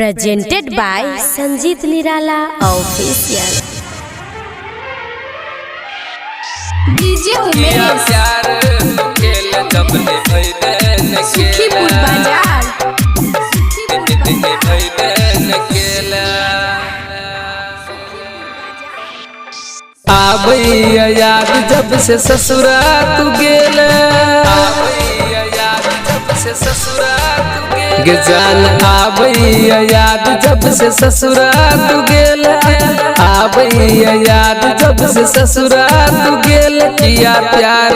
Presented by Sanjeet Nirala Official. DJ Umesh Sukhipur बाजार आबैया याद जब से ससुरा तू गेल जान आबैया याद जब से ससुरा तू गेल आबैया याद जब से ससुरा तू गेल किया प्यार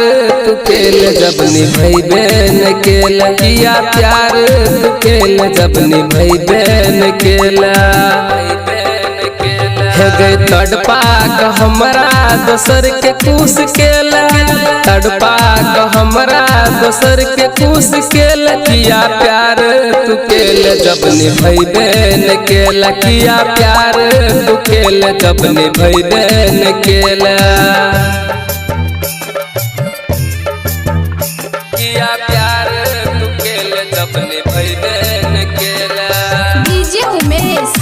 तू केल जब निभैबे न केल किया प्यार तू केल जब निभैबे न केला गए तड़पा क हमरा दोसर के कुश केला तड़पा क हमरा दोसर के कुश केल किया प्यार तू केल जब निभैबे न केला किया प्यार तू केल जब निभैबे न केला किया प्यार तू केल जब निभैबे न केला डीजे उमेश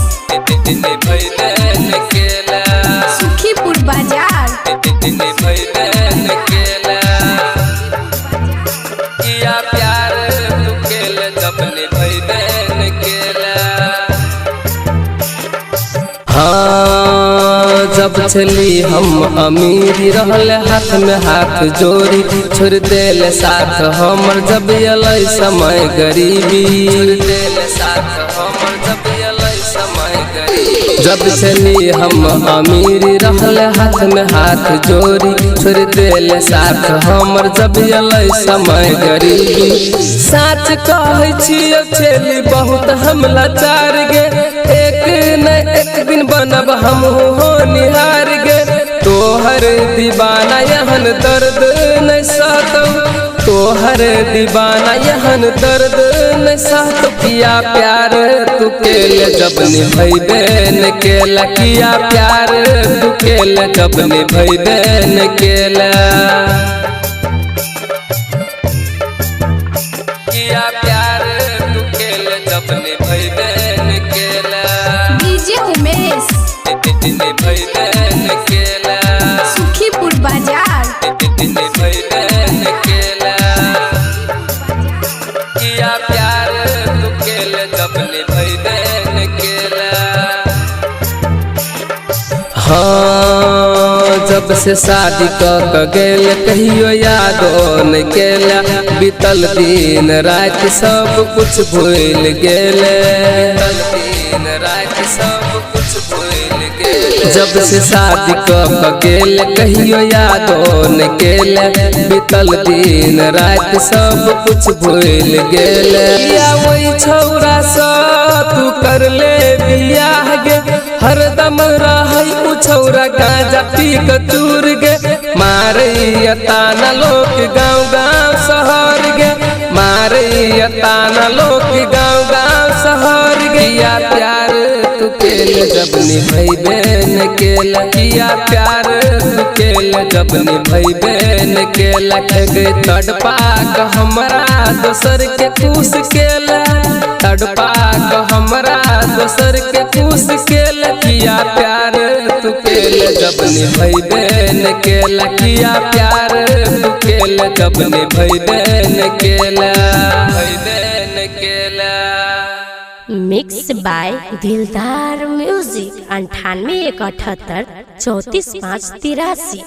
निभैबे न केला सुखीपुर बाजार निभैबे न केला किया प्यार तू केल जब निभैबे न केला हाँ जब चली हम अमीरी रहल हाथ में हाथ जोड़ी छोड़ देल साथ हमर जब अलै समय गरीबी छोड़ देल साथ हमर जब अलै समय गरीबी जब चली हम अमीरी रहल हाथ में हाथ जोड़ी छोड़ देल साथ हमर जब अलै समय गरीबी सच कहै छियै चली बहुत हम लाचार गे एक न एक दिन बनब हम हो निहार गे तोहर दीवाना यहन दर्द न सहतौ तोहर दीवाना यहन दर्द न सहतौ किया प्यार तू केल जब निभैबे न केला किया प्यार तू केल जब निभैबे न केला किया प्यार तू केल जब निभैबे न केला डीजे उमेश निभैबे न केला सुखीपुर बाजार निभैबे न केला किया प्यार तू केल जब निभैबे न केला हाँ जब से शादी क गेल कहियो यादो न केला बीतल दिन रात सब कुछ भूल गेले दिन रात सब कुछ भूल गेले जब से शादी क गेल कहियो यादो न केले बीतल दिन रात सब कुछ भूल गेले या वही छौरा सा तू कर ले बियाह गे हरदम रहै उ छौरा गांजा पी क चूर गे मारैया ताना लोक गाँव गाँव शहर गे मारैया ताना लोक गाँव गाँव शहर गे किया प्यार तू केल जब निभैबे न केला किया प्यार तू केल जब निभैबे न केला गए तड़पा क हमरा दोसर के कुश केला तड़पा क हमरा दोसर के कुश केला किया प्यार तू केल जब निभैबे न केला किया प्यार तू केल जब निभैबे न केला निभैबे न केला Mixed by Dildar Music 98 1 78 34 5 83